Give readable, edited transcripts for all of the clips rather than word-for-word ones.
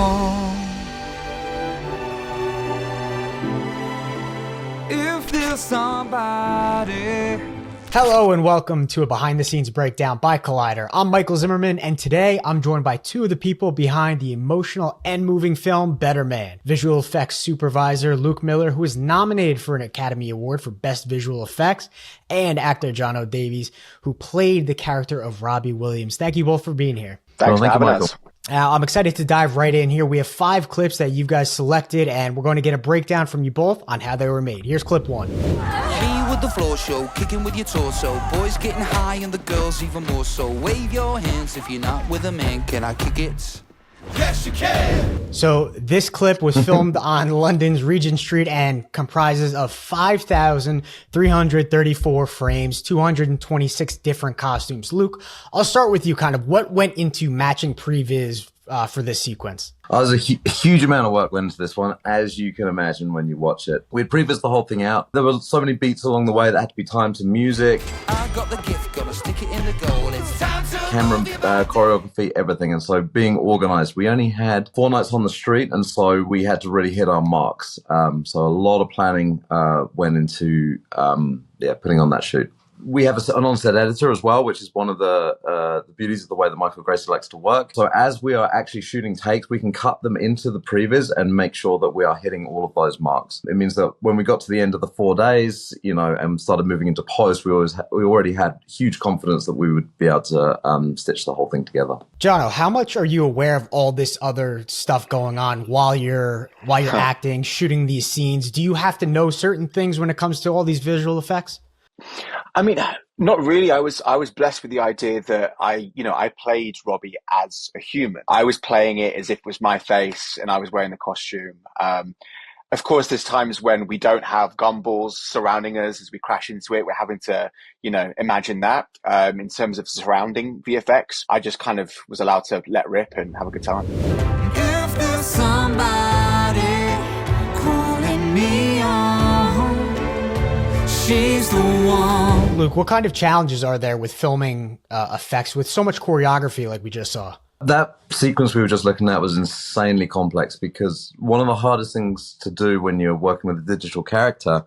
wrong. If there's somebody. Hello and welcome to a behind-the-scenes breakdown by Collider. I'm Michael Zimmerman, and today I'm joined by two of the people behind the emotional and moving film Better Man. Visual effects supervisor Luke Miller, who is nominated for an Academy Award for Best Visual Effects, and actor Jonno Davies, who played the character of Robbie Williams. Thank you both for being here. Thanks for having us. I'm excited to dive right in here. We have 5 clips that you guys selected, and we're going to get a breakdown from you both on how they were made. Here's clip 1. With the floor show, kicking with your torso. Boys getting high and the girls even more so. Wave your hands if you're not with a man. Can I kick it? Yes, you can. So this clip was filmed on London's Regent Street and comprises of 5,334 frames, 226 different costumes. Luke, I'll start with you. Kind of what went into matching previs for this sequence? There's a huge amount of work went into this one, as you can imagine when you watch it. We'd previs the whole thing out. There were so many beats along the way that had to be timed to music. I got the gift, gonna stick it in the goal. It's time to camera, choreography, everything. And so being organized, we only had 4 nights on the street, and so we had to really hit our marks. So a lot of planning went into putting on that shoot. We have an on-set editor as well, which is one of the beauties of the way that Michael Gracie likes to work. So as we are actually shooting takes, we can cut them into the previs and make sure that we are hitting all of those marks. It means that when we got to the end of the 4 days, and started moving into post, we already had huge confidence that we would be able to stitch the whole thing together. Jonno, how much are you aware of all this other stuff going on while you're acting, shooting these scenes? Do you have to know certain things when it comes to all these visual effects? I mean, not really. I was blessed with the idea that I played Robbie as a human. I was playing it as if it was my face and I was wearing the costume. Of course, there's times when we don't have gumballs surrounding us as we crash into it. We're having to, imagine that. In terms of surrounding VFX, I just kind of was allowed to let rip and have a good time. If there's somebody calling me on, she's the one. Luke, what kind of challenges are there with filming effects with so much choreography like we just saw? That sequence we were just looking at was insanely complex, because one of the hardest things to do when you're working with a digital character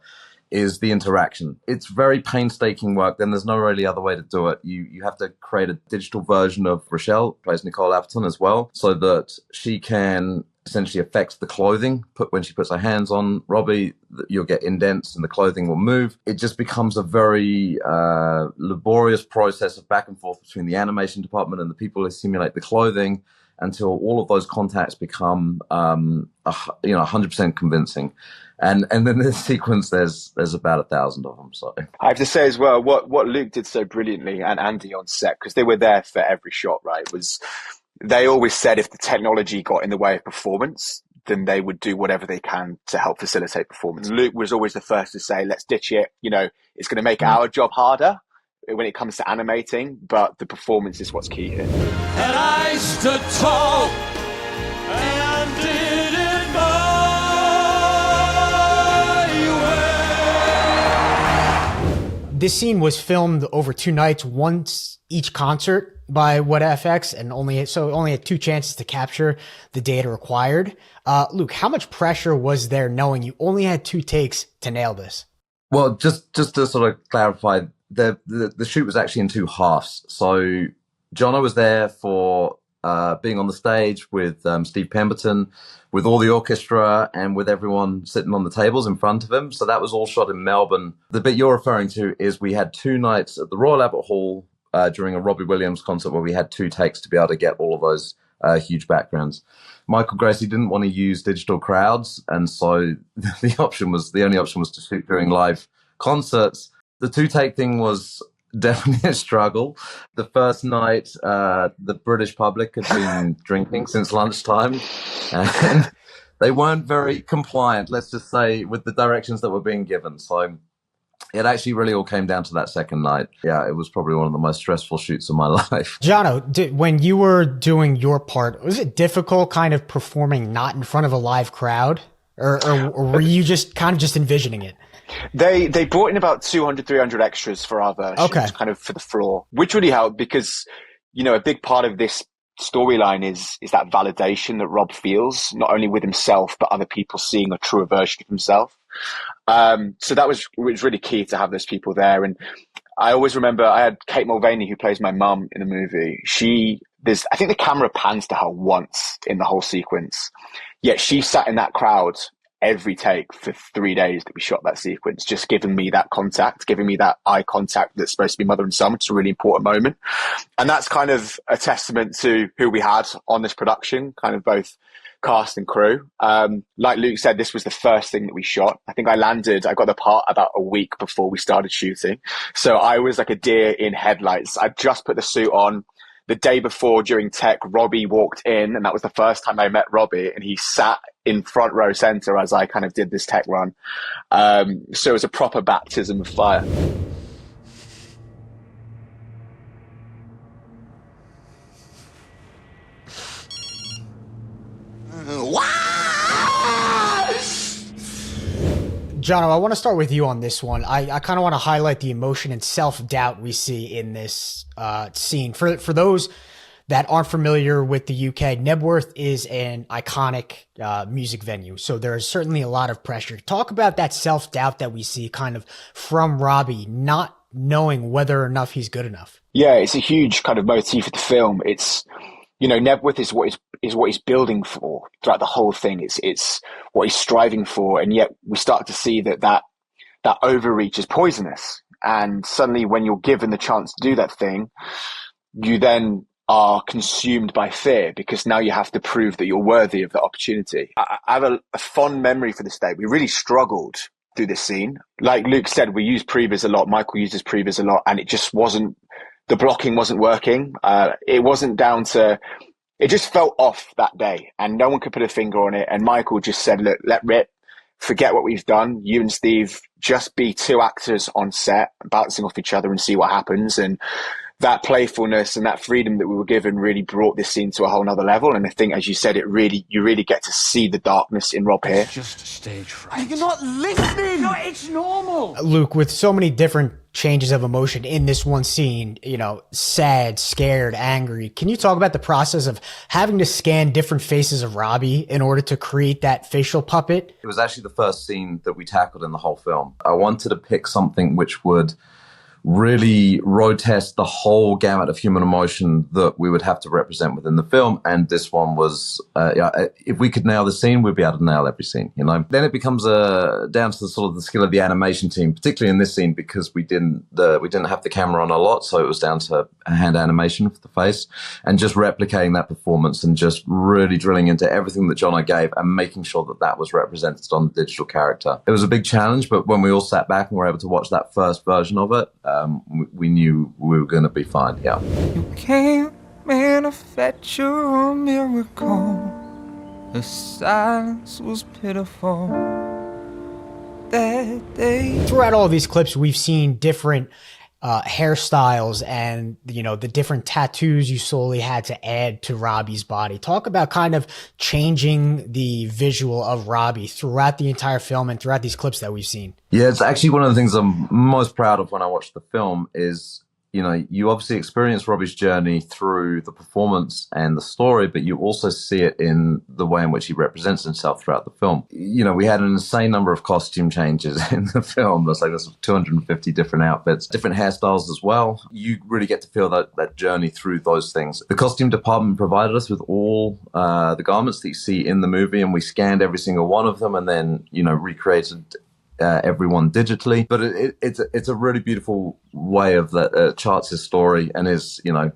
is the interaction. It's very painstaking work. Then there's no really other way to do it. You have to create a digital version of Rochelle, who plays Nicole Appleton as well, so that she can essentially affect the clothing. When she puts her hands on Robbie, you'll get indents and the clothing will move. It just becomes a very laborious process of back and forth between the animation department and the people who simulate the clothing, until all of those contacts become 100% convincing. And then in this sequence, there's about 1,000 of them. So I have to say as well, what Luke did so brilliantly, and Andy on set, because they were there for every shot, right, was they always said if the technology got in the way of performance, then they would do whatever they can to help facilitate performance. Luke was always the first to say, let's ditch it. It's going to make our job harder when it comes to animating, but the performance is what's key here. And I stood tall and did it my way. This scene was filmed over 2 nights, once each concert by VFX, and only had 2 chances to capture the data required. Luke, how much pressure was there knowing you only had 2 takes to nail this? Well, just to sort of clarify, the shoot was actually in 2 halves. So Jonno was there for being on the stage with Steve Pemberton, with all the orchestra, and with everyone sitting on the tables in front of him. So that was all shot in Melbourne. The bit you're referring to is we had 2 nights at the Royal Albert Hall during a Robbie Williams concert where we had 2 takes to be able to get all of those huge backgrounds. Michael Gracie didn't want to use digital crowds, and so the only option was to shoot during live concerts. The 2-take thing was definitely a struggle. The first night, the British public had been drinking since lunchtime, and they weren't very compliant, let's just say, with the directions that were being given. So it actually really all came down to that second night. Yeah, it was probably one of the most stressful shoots of my life. Jonno, when you were doing your part, was it difficult kind of performing not in front of a live crowd? Or were you just kind of just envisioning it? They brought in about 200, 300 extras for our version, kind of for the floor, which really helped because, a big part of this storyline is that validation that Rob feels, not only with himself, but other people seeing a truer version of himself. So that was really key to have those people there. And I always remember I had Kate Mulvaney, who plays my mum in the movie. I think the camera pans to her once in the whole sequence, yet she sat in that crowd every take for 3 days that we shot that sequence, just giving me that contact, giving me that eye contact that's supposed to be mother and son, which is a really important moment. And that's kind of a testament to who we had on this production, kind of both cast and crew. Like Luke said, this was the first thing that we shot. I think I got the part about a week before we started shooting. So I was like a deer in headlights. I just put the suit on. The day before, during tech, Robbie walked in, and that was the first time I met Robbie, and he sat in front row center as I kind of did this tech run. So it was a proper baptism of fire. Jonno, I want to start with you on this one. I kind of want to highlight the emotion and self-doubt we see in this scene. For those that aren't familiar with the UK, Nebworth is an iconic music venue, so there is certainly a lot of pressure. Talk about that self-doubt that we see kind of from Robbie, not knowing whether or not he's good enough. Yeah, it's a huge kind of motif of the film. It's, you know, Nebworth is what he's building for throughout the whole thing. It's what he's striving for, and yet we start to see that overreach is poisonous. And suddenly, when you're given the chance to do that thing, you then are consumed by fear, because now you have to prove that you're worthy of the opportunity. I have a fond memory for this day. We really struggled through this scene. Like Luke said, we used previs a lot. Michael uses previs a lot, and it just wasn't. The blocking wasn't working. It wasn't down to, it just felt off that day, and no one could put a finger on it. And Michael just said, look, let rip, forget what we've done. You and Steve just be two actors on set, bouncing off each other and see what happens. And that playfulness and that freedom that we were given really brought this scene to a whole nother level. And I think, as you said, you really get to see the darkness in Rob here. It's just a stage fright. You're not listening! No, it's normal! Luke, with so many different changes of emotion in this one scene, you know, sad, scared, angry, can you talk about the process of having to scan different faces of Robbie in order to create that facial puppet? It was actually the first scene that we tackled in the whole film. I wanted to pick something which would really road test the whole gamut of human emotion that we would have to represent within the film. And this one was, if we could nail the scene, we'd be able to nail every scene, you know. Then it becomes down to the sort of the skill of the animation team, particularly in this scene, because we didn't have the camera on a lot, so it was down to hand animation for the face, and just replicating that performance and just really drilling into everything that Jonno gave and making sure that that was represented on the digital character. It was a big challenge, but when we all sat back and were able to watch that first version of it, we knew we were going to be fine. Yeah. You can't manufacture a miracle. The silence was pitiful that day. Throughout all these clips, we've seen different hairstyles and, you know, the different tattoos you slowly had to add to Robbie's body. Talk about kind of changing the visual of Robbie throughout the entire film and throughout these clips that we've seen. Yeah, it's actually one of the things I'm most proud of when I watch the film is, you know, you obviously experience Robbie's journey through the performance and the story, but you also see it in the way in which he represents himself throughout the film. You know, we had an insane number of costume changes in the film. There's 250 different outfits, different hairstyles as well. You really get to feel that journey through those things. The costume department provided us with all the garments that you see in the movie, and we scanned every single one of them and then, you know, recreated everyone digitally. But it's a really beautiful way of that charts his story and his, you know,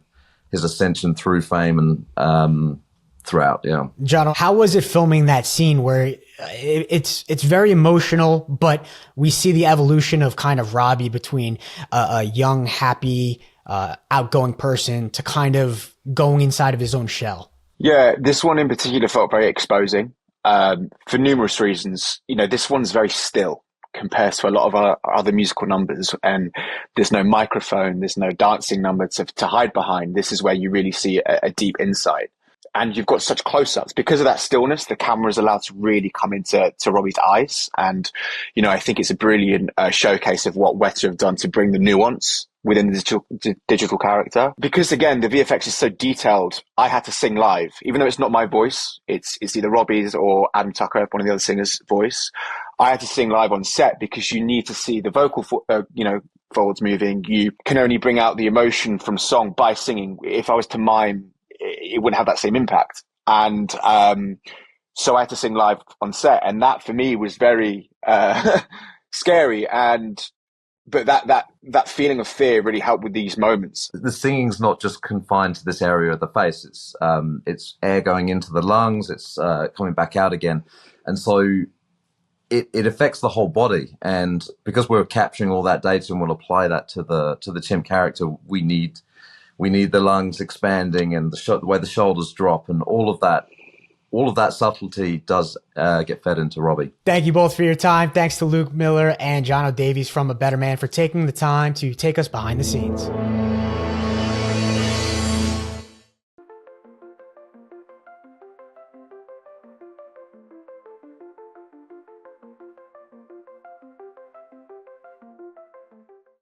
his ascension through fame and throughout. Yeah. Jonno, how was it filming that scene where it's very emotional, but we see the evolution of kind of Robbie between a young, happy, outgoing person to kind of going inside of his own shell? Yeah, this one in particular felt very exposing for numerous reasons. You know, this one's very still compared to a lot of our other musical numbers, and there's no microphone, there's no dancing number to hide behind. This is where you really see a deep insight, and you've got such close-ups. Because of that stillness, the camera is allowed to really come into Robbie's eyes, and, you know, I think it's a brilliant showcase of what Weta have done to bring the nuance within the digital character. Because again, the VFX is so detailed, I had to sing live. Even though it's not my voice, it's either Robbie's or Adam Tucker, one of the other singers' voice. I had to sing live on set because you need to see the vocal, folds moving. You can only bring out the emotion from song by singing. If I was to mime, it wouldn't have that same impact. And so I had to sing live on set. And that for me was very scary. But that feeling of fear really helped with these moments. The singing's not just confined to this area of the face. It's air going into the lungs. It's coming back out again, and so it affects the whole body. And because we're capturing all that data and we'll apply that to the chimp character, we need the lungs expanding and the way the shoulders drop and all of that. All of that subtlety does get fed into Robbie. Thank you both for your time. Thanks to Luke Miller and Jonno Davies from A Better Man for taking the time to take us behind the scenes.